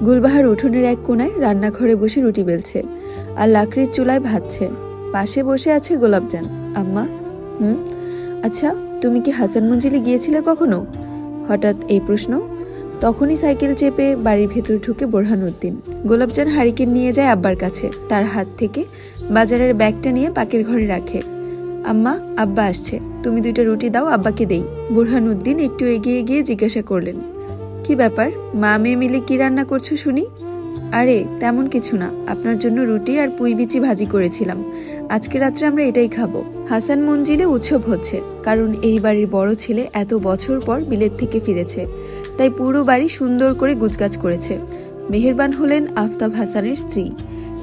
গুলবাহার উঠোনের এক কোনায় রান্নাঘরে বসে রুটি বেলছে আর লাকড়ির চুলায় ভাজছে। পাশে বসে আছে গোলাপজান। আম্মা, আচ্ছা, তুমি কি হাসান মঞ্জিলে গিয়েছিলে কখনো? হঠাৎ এই প্রশ্ন। তখনই সাইকেল চেপে বাড়ির ভেতর ঢুকে বোরহানউদ্দিন। গোলাপজান হারিকেন নিয়ে যায় আব্বার কাছে। তার হাত থেকে বাজারের ব্যাগটা নিয়ে পাকের ঘরে রাখে। আম্মা, আব্বা আসছে, তুমি 2টা রুটি দাও, আব্বাকে দেই। বোরহানউদ্দিন একটু এগিয়ে গিয়ে জিজ্ঞাসা করলেন, কি ব্যাপার, মা মেয়ে মিলে কি রান্না করছো শুনি? আরে তেমন কিছু না, আপনার জন্য রুটি আর পুঁই বিচি ভাজি করেছিলাম। আজকে রাত্রে আমরা এটাই খাবো। হাসান মঞ্জিলে উৎসব হচ্ছে, কারণ এই বাড়ির বড় ছেলে এত বছর পর বিলেত থেকে ফিরেছে, তাই পুরো বাড়ি সুন্দর করে গুছগাছ করেছে। মেহেরবান হলেন আফতাব হাসানের স্ত্রী।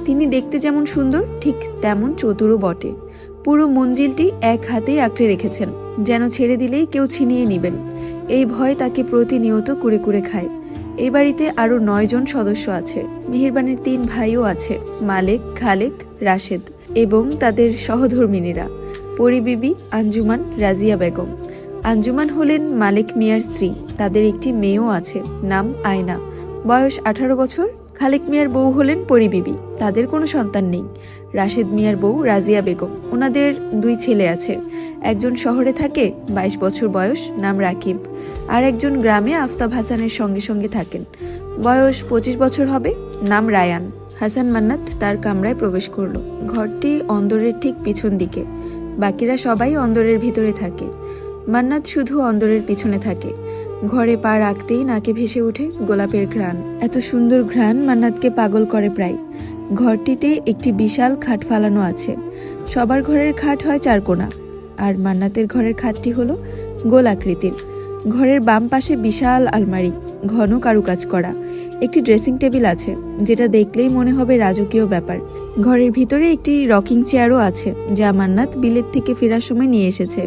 তিনি দেখতে যেমন সুন্দর, ঠিক তেমন চতুরও বটে। পুরো মঞ্জিলটি এক হাতেই আঁকড়ে রেখেছেন, যেন ছেড়ে দিলেই কেউ ছিনিয়ে নেবেন। এই ভয় তাকে প্রতিনিয়ত কুরে কুরে খায়। এই বাড়িতে আরো 9 জন সদস্য আছে। মেহেরবানের 3 ভাইও আছে, মালেক, খালেক, রাশেদ এবং তাদের সহধর্মিনীরা পরি বিবি, আঞ্জুমান, রাজিয়া বেগম। আঞ্জুমান হলেন মালেক মিয়ার স্ত্রী। তাদের একটি মেয়েও আছে, নাম আয়না, বয়স 18 বছর। খালেক মিয়ার বউ হলেন পরি বিবি, তাদের কোনো সন্তান নেই। রাশেদ মিয়ার বউ রাজিয়া বেগম, ওনাদের 2 ছেলে আছে। একজন শহরে থাকে, 22 বছর বয়স, নাম রাকিব। আর একজন গ্রামে আফতাব হাসানের সঙ্গে সঙ্গে থাকেন, বয়স 25 বছর হবে, নাম রায়ান। হাসান মান্নাত তার কামরায় প্রবেশ করল। ঘরটি অন্দরের ঠিক পিছন দিকে, বাকিরা সবাই অন্দরের ভিতরে থাকে। মান্নাত শুধু অন্দরের পিছনে থাকে। ঘরে পা রাখতেই নাকে ভেসে ওঠে গোলাপের ঘ্রাণ। এত সুন্দর ঘ্রাণ মান্নাতকে পাগল করে প্রায়। ঘরটিতে একটি বিশাল খাট ফালানো আছে। সবার ঘরের খাট হয় 4 কোণা, আর মান্নাতের ঘরের খাটটি হলো গোল আকৃতির। ঘরের বাম পাশে বিশাল আলমারি, ঘন কারুকাজ করা। একটি ড্রেসিং টেবিল আছে, যেটা দেখলেই মনে হবে রাজকীয় ব্যাপার। ঘরের ভিতরে একটি রকিং চেয়ারও আছে, যা মান্নাত বিলেত থেকে ফেরার সময় নিয়ে এসেছে।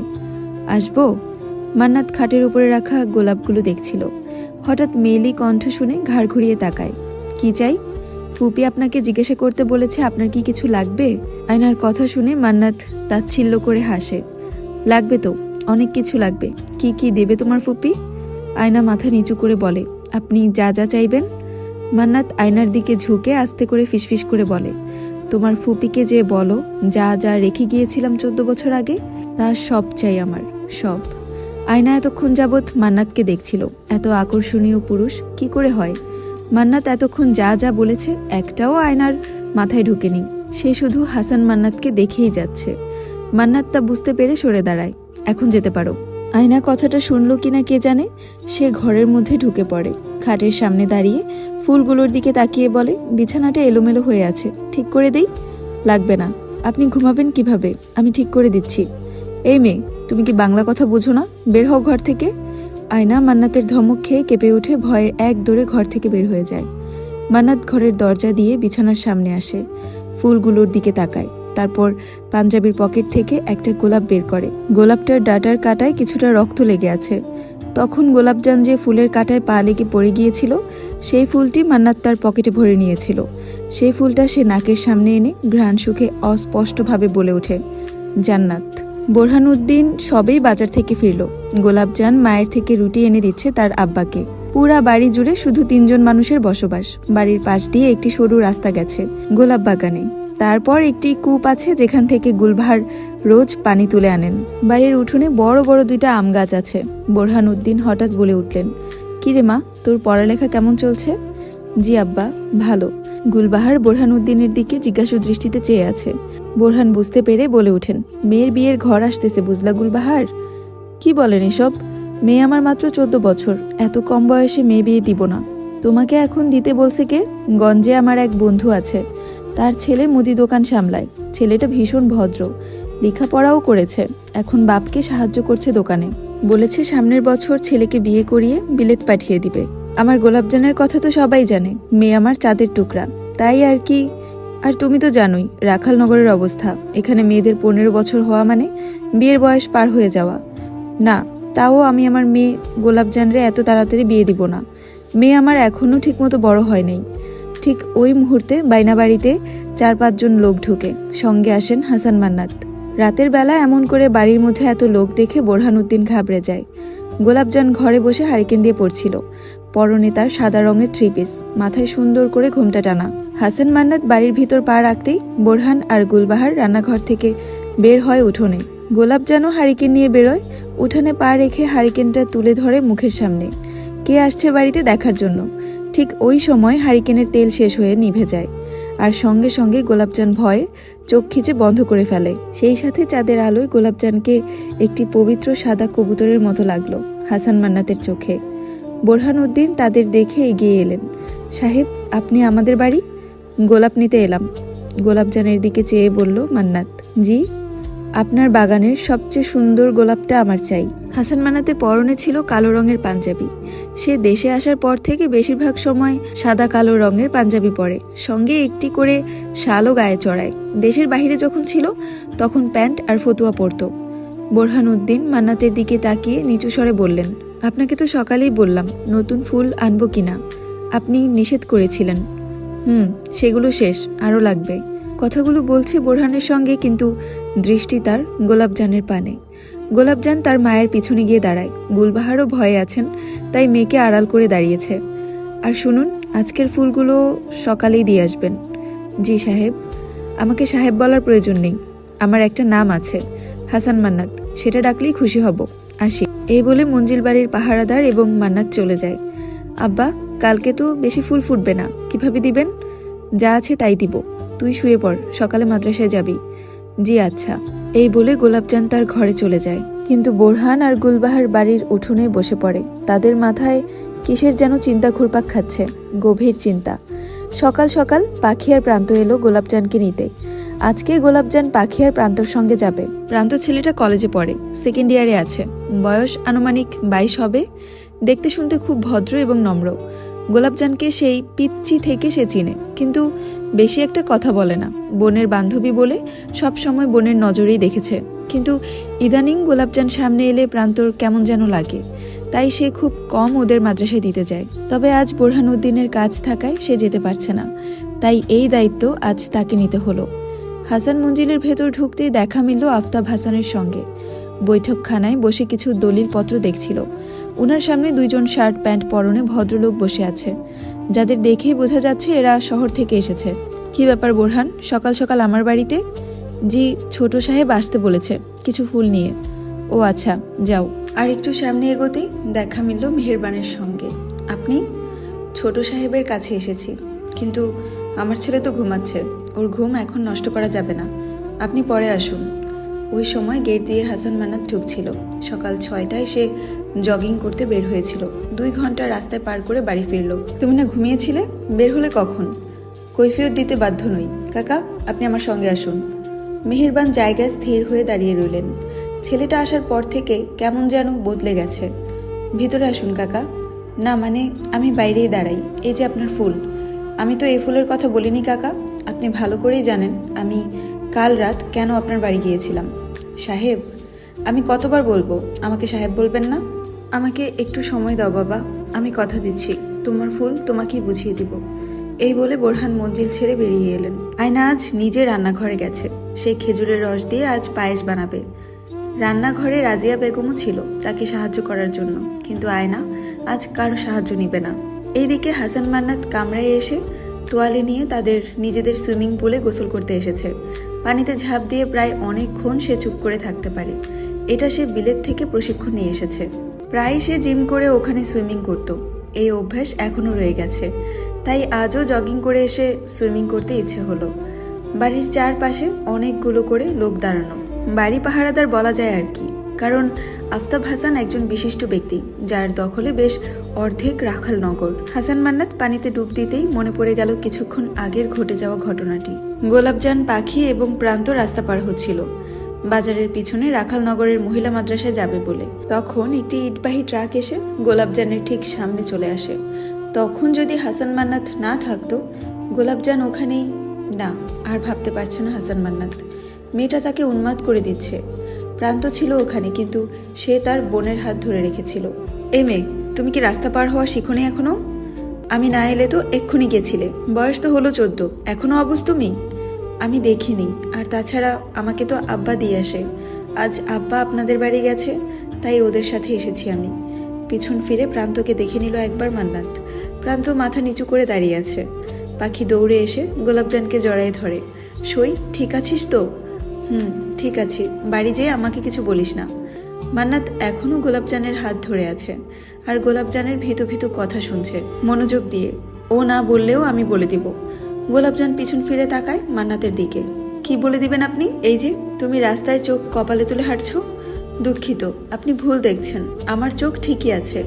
আসবো? মান্নাত খাটের উপরে রাখা গোলাপগুলো দেখছিল। হঠাৎ মেয়েলি কণ্ঠ শুনে ঘাড় ঘুরিয়ে তাকায়। কি চাই? ফুপি আপনাকে জিজ্ঞাসা করতে বলেছে, আপনার কি কিছু লাগবে? আয়নার কথা শুনে মান্নাত তাচ্ছিল্য করে হাসে। লাগবে তো, অনেক কিছু লাগবে। কি কি দেবে তোমার ফুপি? আয়না মাথা নিচু করে বলে, আপনি যা যা চাইবেন। মান্নাত আয়নার দিকে ঝুঁকে আস্তে করে ফিসফিস করে বলে, তোমার ফুপিকে যে বলো, যা যা রেখে গিয়েছিলাম 14 বছর আগে, তা সব চাই আমার, সব। আয়না এতক্ষণ যাবৎ মান্নাতকে দেখছিল। এত আকর্ষণীয় পুরুষ কি করে হয়? মান্নাত এতক্ষণ যা যা বলেছে একটাও আয়নার মাথায় ঢুকেনি। সে শুধু হাসান মান্নাতকে দেখেই যাচ্ছে। মান্নাত তা বুঝতে পেরে সরে দাঁড়ায়। এখন যেতে পারো। আয়না কথাটা শুনলো কিনা কে জানে। সে ঘরের মধ্যে ঢুকে পড়ে। খাটের সামনে দাঁড়িয়ে ফুলগুলোর দিকে তাকিয়ে বলে, বিছানাটা এলোমেলো হয়ে আছে, ঠিক করে দেই? লাগবে না, আপনি ঘুমাবেন কিভাবে, আমি ঠিক করে দিচ্ছি। এই মেয়ে, তুমি কি বাংলা কথা বোঝো না? বের হও ঘর থেকে। আয়না মান্নাতের ধমক খেয়ে কেঁপে উঠে ভয়ে এক দৌড়ে ঘর থেকে বের হয়ে যায়। মান্নাত ঘরের দরজা দিয়ে বিছানার সামনে আসে, ফুলগুলোর দিকে তাকায়। তারপর পাঞ্জাবির পকেট থেকে একটা গোলাপ বের করে। গোলাপটার ডাটার কাঁটায় কিছুটা রক্ত লেগে আছে। তখন গোলাপজান যে ফুলের কাঁটায় পা লেগে পড়ে গিয়েছিল, সেই ফুলটি মান্নাত তার পকেটে ভরে নিয়েছিল। সেই ফুলটা সে নাকের সামনে এনে ঘ্রাণ সুখে অস্পষ্টভাবে বলে ওঠে, জান্নাত। বোরহানউদ্দিন সবেই বাজার থেকে ফিরল। গোলাপজান মায়ের থেকে রুটি এনে দিচ্ছে তার আব্বাকে। পুরা বাড়ি জুড়ে শুধু 3 জন মানুষের বসবাস। বাড়ির পাশ দিয়ে একটি সরু রাস্তা গেছে গোলাপ বাগানে। তারপর একটি কূপ আছে, যেখান থেকে গুলবাহার রোজ পানি তুলে আনেন। বাড়ির উঠোনে বড় বড় 2টা আম গাছ আছে। বোরহানউদ্দিন হঠাৎ বলে উঠলেন, কিরে মা, তোর পড়ালেখা কেমন চলছে? জি আব্বা, ভালো। গুলবাহার বোরহানউদ্দিনের দিকে জিজ্ঞাসু দৃষ্টিতে চেয়ে আছে। বোরহান বুঝতে পেরে বলে ওঠেন, মেয়ের বিয়ের ঘর আসতেছে বুঝলা গুলবাহার। কি বলেন এসব? মেয়ে আমার মাত্র 14 বছর, এত কম বয়সে মেয়ে বিয়ে দিব না। তোমাকে এখন দিতে বলছে কে? গঞ্জে আমার এক বন্ধু আছে, তার ছেলে মুদি দোকান সামলায়। ছেলেটা ভীষণ ভদ্র, লেখাপড়াও করেছে, এখন বাপকে সাহায্য করছে দোকানে। বলেছে সামনের বছর ছেলেকে বিয়ে করিয়ে বিলেত পাঠিয়ে দিবে। আমার গোলাপজানের কথা তো সবাই জানে, মেয়ে আমার চাঁদের টুকরা, তাই আর কি। আর তুমি তো জানোই রাখালনগরের অবস্থা। এখানে মেয়েদের 15 বছর হওয়া মানে বিয়ের বয়স পার হয়ে যাওয়া। না, তাও আমি আমার মেয়ে গোলাপজানরে এত তাড়াতাড়ি বিয়ে দিব না। মেয়ে আমার এখনও ঠিকমতো বড় হয় নাই। ঠিক ওই মুহূর্তে বাইনা বাড়িতে 4-5 জন লোক ঢুকে। সঙ্গে আসেন হাসান মান্নাত। রাতের বেলা এমন করে বাড়ির মধ্যে এত লোক দেখে বোরহানউদ্দিন ঘাবড়ে যায়। গোলাপজান ঘরে বসে হারিকেন দিয়ে পড়ছিল। পরনে তার সাদা রঙের 3 পিস, মাথায় সুন্দর করে ঘোমটা টানা। হাসান মান্নাত বাড়ির ভিতর পা রাখতেই বোরহান আর গুলবাহার রান্নাঘর থেকে বের হয় উঠোনে। গোলাপজানও হারিকেন নিয়ে বেরোয়। উঠানে পা রেখে হারিকেনটা তুলে ধরে মুখের সামনে, কে আসছে বাড়িতে দেখার জন্য। ঠিক ওই সময় হারিকেনের তেল শেষ হয়ে নিভে যায়, আর সঙ্গে সঙ্গে গোলাপজান ভয়ে চোখ খিচে বন্ধ করে ফেলে। সেই সাথে চাঁদের আলোয় গোলাপজানকে একটি পবিত্র সাদা কবুতরের মতো লাগলো হাসান মান্নাতের চোখে। বোরহান উদ্দিন তাদের দেখে এগিয়ে এলেন। সাহেব, আপনি আমাদের বাড়ি? গোলাপ নিতে এলাম। গোলাপজানের দিকে চেয়ে বলল মান্নাত। জি, আপনার বাগানের সবচেয়ে সুন্দর গোলাপটা আমার চাই। হাসান মান্নাতের পরনে ছিল কালো রঙের পাঞ্জাবি। সে দেশে আসার পর থেকে বেশিরভাগ সময় সাদা কালো রঙের পাঞ্জাবি পরে, সঙ্গে একটি করে শালও গায়ে চড়ায়। দেশের বাইরে যখন ছিল তখন প্যান্ট আর ফতুয়া পরত। বোরহান উদ্দিন মান্নাতের দিকে তাকিয়ে নিচু স্বরে বললেন, আপনাকে তো সকালেই বললাম নতুন ফুল আনবো কিনা, আপনি নিষেধ করেছিলেন। সেগুলো শেষ, আরও লাগবে। কথাগুলো বলছে বোরহানের সঙ্গে, কিন্তু দৃষ্টি তার গোলাপজানের পানে। গোলাপজান তার মায়ের পিছনে গিয়ে দাঁড়ায়। গুলবাহারও ভয়ে আছেন, তাই মেয়েকে আড়াল করে দাঁড়িয়েছে। আর শুনুন, আজকের ফুলগুলো সকালেই দিয়ে আসবেন। জি সাহেব। আমাকে সাহেব বলার প্রয়োজন নেই, আমার একটা নাম আছে, হাসান মান্নাত, সেটা ডাকলেই খুশি হব। আসি। এই বলে মঞ্জিল বাড়ির পাহারাদার এবং মান্নাত চলে যায়। আব্বা, কালকে তো বেশি ফুল ফুটবে না, কিভাবে দিবেন? যা আছে তাই দিব, তুই শুয়ে পড়, সকালে মাদ্রাসায় যাবি। জি আচ্ছা। এই বলে গোলাপজান তার ঘরে চলে যায়। কিন্তু বোরহান আর গুলবাহার বাড়ির উঠোনে বসে পড়ে। তাদের মাথায় কিসের যেন চিন্তা ঘুরপাক খাচ্ছে, গভীর চিন্তা। সকাল সকাল পাখি আর প্রান্ত এলো গোলাপজানকে নিতে। আজকে গোলাপজান পাখি আর প্রান্তর সঙ্গে যাবে। প্রান্ত ছেলেটা কলেজে পড়ে, 2nd ইয়ারে আছে, বয়স আনুমানিক 22 হবে। দেখতে শুনতে খুব ভদ্র এবং নম্র। গোলাপজানকে সেই পিচ্চি থেকে সে চিনে, কিন্তু বেশি একটা কথা বলে না। বোনের বান্ধবী বলে সব সময় বোনের নজরেই দেখেছে, কিন্তু ইদানিং গোলাপজান সামনে এলে প্রান্তর কেমন যেন লাগে, তাই সে খুব কম ওদের মাদ্রাসায় দিতে যায়। তবে আজ বোরহান উদ্দিনের কাজ থাকায় সে যেতে পারছে না, তাই এই দায়িত্ব আজ তাকে নিতে হলো। হাসান মঞ্জিলের ভেতর ঢুকতেই দেখা মিলল আফতাব হাসানের সঙ্গে। বৈঠকখানায় বসে কিছু দলিলপত্র দেখছিল। ওনার সামনে 2 জন শার্ট প্যান্ট পরনে ভদ্রলোক বসে আছে, যাদের দেখেই বোঝা যাচ্ছে এরা শহর থেকে এসেছে। কি ব্যাপার বোরহান, সকাল সকাল আমার বাড়িতে? জি, ছোট সাহেব আসতে বলেছে কিছু ফুল নিয়ে। ও আচ্ছা, যাও। আর একটু সামনে এগোতেই দেখা মিলল মেহেরবানের সঙ্গে। আপনি? ছোট সাহেবের কাছে এসেছি, কিন্তু আমার ছেলে তো ঘুমাচ্ছে, ওর ঘুম এখন নষ্ট করা যাবে না, আপনি পরে আসুন। ওই সময় গেট দিয়ে হাসান মান্নাত ঢুকছিল। সকাল 6টায় সে জগিং করতে বের হয়েছিল। 2 ঘন্টা রাস্তায় পার করে বাড়ি ফিরল। তুমি না ঘুমিয়েছিলে? বের হলে কখন? কৈফিয়ত দিতে বাধ্য নই। কাকা, আপনি আমার সঙ্গে আসুন। মেহেরবান জায়গায় স্থির হয়ে দাঁড়িয়ে রইলেন। ছেলেটা আসার পর থেকে কেমন যেন বদলে গেছে। ভিতরে আসুন কাকা। না মানে, আমি বাইরেই দাঁড়াই, এই যে আপনার ফুল। আমি তো এই ফুলের কথা বলিনি কাকা, আপনি ভালো করেই জানেন আমি কাল রাত কেন আপনার বাড়ি গিয়েছিলাম। সাহেব, আমি কতবার বলবো আমাকে সাহেব বলবেন না? আমাকে একটু সময় দাও বাবা, আমি কথা দিচ্ছি তোমার ফুল তোমাকেই বুঝিয়ে দিব। এই বলে বোরহান মঞ্জিল ছেড়ে বেরিয়ে এলেন। আয়না আজ নিজে রান্নাঘরে গেছে। সে খেজুরের রস দিয়ে আজ পায়েস বানাবে। রান্নাঘরে রাজিয়া বেগমও ছিল তাকে সাহায্য করার জন্য, কিন্তু আয়না আজ কারো সাহায্য নিবে না। এইদিকে হাসান মান্নাত কামরায় এসে তোয়ালে নিয়ে তাদের নিজেদের সুইমিং পুলে গোসল করতে এসেছে। পানিতে ঝাঁপ দিয়ে প্রায় অনেকক্ষণ সে চুপ করে থাকতে পারে। এটা সে বিলেত থেকে প্রশিক্ষণ নিয়ে এসেছে। প্রায় সে জিম করে ওখানে সুইমিং করত। এই অভ্যাস এখনও রয়ে গেছে, তাই আজও জগিং করে এসে সুইমিং করতে ইচ্ছে হলো। বাড়ির চারপাশে অনেকগুলো করে লোক দাঁড়ানো, বাড়ি পাহারাদার বলা যায় আর কি, কারণ আফতাব হাসান একজন বিশিষ্ট ব্যক্তি, যার দখলে বেশ অর্ধেক রাখাল নগর। হাসান মান্নাত পানিতে ডুব দিতেই মনে পড়ে গেল কিছুক্ষণ আগের ঘটে যাওয়া ঘটনাটি। গোলাপজান, পাখি এবং প্রান্ত রাস্তা পার হচ্ছিল বাজারের পিছনে রাখালনগরের মহিলা মাদ্রাসায় যাবে বলে। তখন একটি ইটবাহী ট্রাক এসে গোলাপজানের ঠিক সামনে চলে আসে। তখন যদি হাসান মান্নাত না থাকতো, গোলাপজান ওখানেই। না, আর ভাবতে পারছে না হাসান মান্নাত। মেয়েটা তাকে উন্মাদ করে দিচ্ছে। প্রান্ত ছিল ওখানে, কিন্তু সে তার বোনের হাত ধরে রেখেছিল। এই মেয়ে, তুমি কি রাস্তা পার হওয়া শিখোনি এখনো? আমি না এলে তো এক্ষুনি গেছিলে। বয়স তো হলো 14, এখনো অবুঝ তুমি? আমি দেখিনি, আর তাছাড়া আমাকে তো আব্বা দিয়ে আসে। আজ আব্বা আপনাদের বাড়ি গেছে, তাই ওদের সাথে এসেছি আমি। পিছন ফিরে প্রান্তকে দেখে নিল একবার মান্নাত। প্রান্ত মাথা নিচু করে দাঁড়িয়ে আছে। পাখি দৌড়ে এসে গোলাপজানকে জড়ায় ধরে। সই, ঠিক আছিস তো? ঠিক আছি, বাড়ি যেয়ে আমাকে কিছু বলিস না। মান্নাত এখনও গোলাপজানের হাত ধরে আছে আর গোলাপজানের ভীতু ভীতু কথা শুনছে মনোযোগ দিয়ে। ও না বললেও আমি বলে দিব। গোলাপজান পিছন ফিরে তাকায় মান্নাতের দিকে। কি বলে দিবেন আপনি? এই যে তুমি রাস্তায় চোখ কপালে তুলে হাঁটছো। দুঃখিত, আপনি ভুল দেখছেন। আমার চোখ ঠিকই আছে,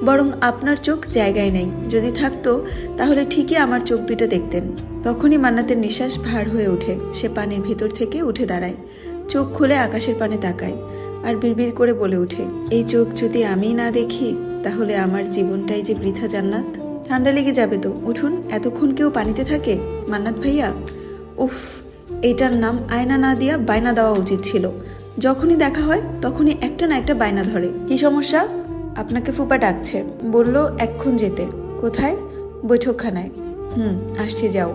বরং আপনার চোখ জায়গায় নেই। যদি থাকতো তাহলে ঠিকই আমার চোখ দুটো দেখতেন। তখনই মান্নাতের নিঃশ্বাস ভার হয়ে ওঠে। সে পানির ভিতর থেকে উঠে দাঁড়ায়, চোখ খুলে আকাশের পানে তাকায় আর বিড়বিড় করে বলে ওঠে, এই চোখ যদি আমি না দেখি তাহলে আমার জীবনটাই যে বৃথা। জান্নাত, ঠান্ডা লেগে যাবে তো, উঠুন। এতক্ষণ কেউ পানিতে থাকে? মান্নাত ভাইয়া, উফ, এইটার নাম আয়না না দিয়া বায়না দেওয়া উচিত ছিল। যখনই দেখা হয় তখনই একটা না একটা বায়না ধরে। কি সমস্যা? আপনাকে ফুপা ডাকছে, বলল এক্ষণ যেতে। কোথায়? বৈঠকখানায়। আসছি, যাও।